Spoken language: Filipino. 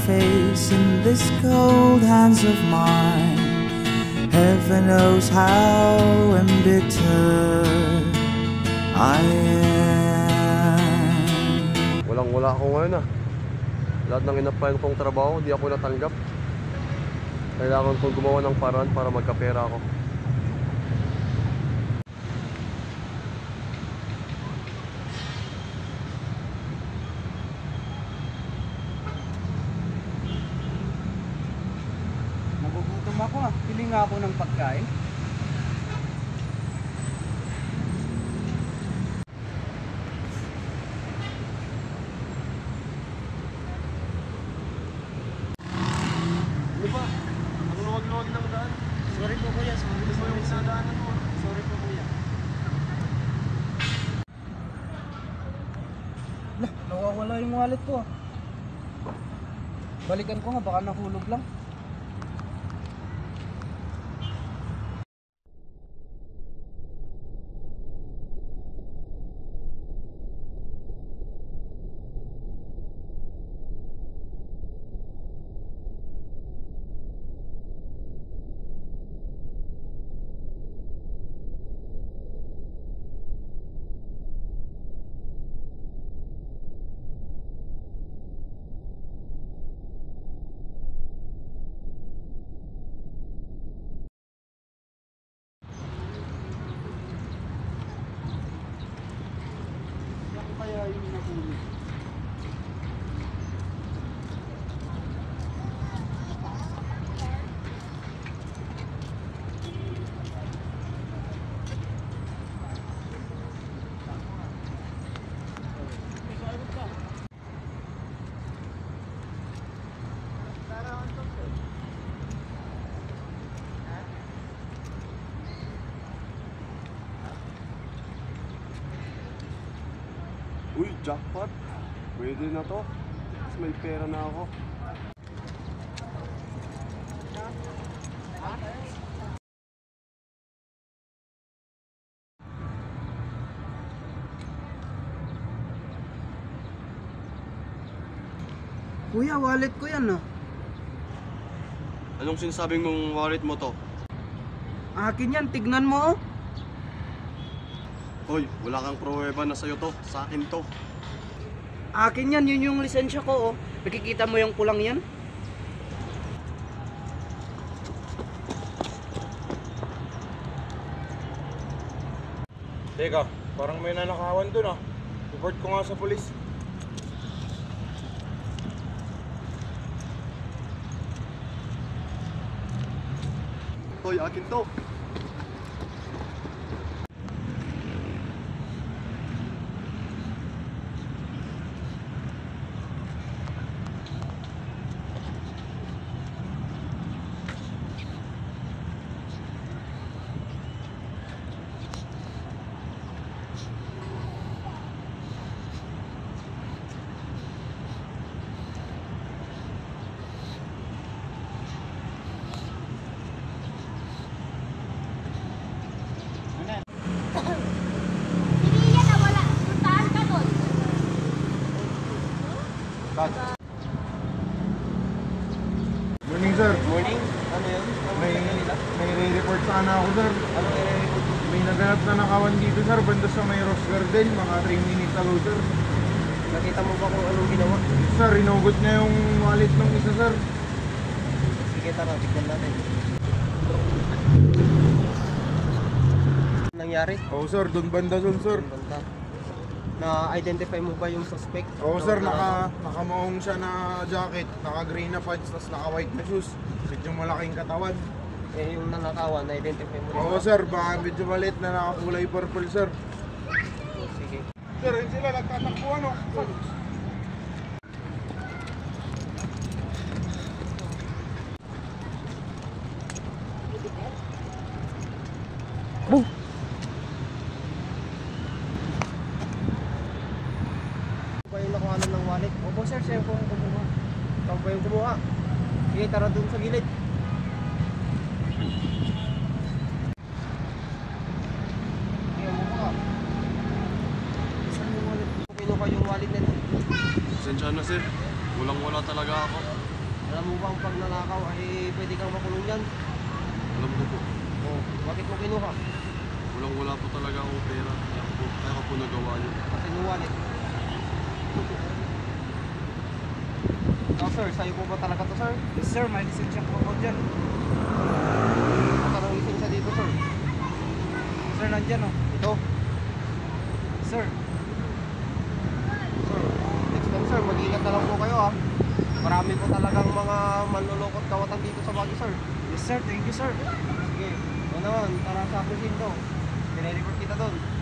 face in this cold hands of mine. Heaven knows how embittered I am. Walang-wala ako ngayon ah. Lahat ng in-applyan kong trabaho, di ako natanggap. Kailangan kong gumawa ng paraan para magkapera ako. Nagugutom ako ah. Pili nga ako ng pagkain. Ano ba? Ang luwag-luwag ng daan. Sorry po kuya. Nadaanan mo. Sorry po kuya. Nawawala yung wallet ko ah. Balikan ko nga, baka nahulog lang. Kaya yung nahulog. Uy, jackpot. Pwede na to. Mas may pera na ako. Kuya, wallet ko yan ah. Anong sinasabing mong wallet mo to? Akin yan, tignan mo oh. Hoy, wala kang pruweba na sa'yo to. Sa akin to. Akin yan, yun yung lisensya ko oh. Nakikita mo yung pulang yan? Teka, parang may nanakawan dun ah. Report ko nga sa polis. Hoy, akin to. Hindi yan nawala. Puntahan ka doon. Morning sir. Morning, ano yun? May re-report sana ako sir. Ano i-report? May naganap na nakawan dito sir. Banda sa may Rose Garden. Mga 3 minutes ago sir. Nakita mo ba kung anong ginawa? Sir, inugot niya yung wallet ng isa sir. Sige, tara, tignan natin. Nangyari? Oo sir, doon banda doon sir. Banta. Na-identify mo ba yung suspect? Oo sir, nakamaong siya na jacket. Naka-green na pants, tapos naka-white na shoes. Medyo malaking katawan. Eh, yung nanakawan, na-identify mo rin Oo ba? sir, baka medyo malit na nakakulay purple sir. Sige. Sir, yun sila, nagtatakbo ano? Boom! Ano ba yung nakuhanan ng wallet? Opo sir, siya po ang kumuha. Ikaw ba yung kumuha? Sige, tara dun sa gilid. Sige, kumuha. Saan yung wallet? Kinuha yung wallet nito. Pasensya na sir. Walang-wala talaga ako. Alam mo bang pag nanakaw ay pwede kang makulong yan? Alam ko po. Oh, bakit mo kinuha? Wala po talaga akong pera. Kaya ko po nagawa yun. Kasi yung wallet. Sir, sa'yo po ba talaga to, sir? Yes sir, may lisensya po ako dyan. Saan ang lisensya dito, sir? Sir, nandyan oh. Ito. Sir, Sir, next time, sir, mag-ingat na lang po kayo, ah. Marami po talagang mga manlulokot kawatan dito sa Baguio, sir. yes sir, thank you sir. Sige, ano naman, para sa presinto. Pinay-report kita doon.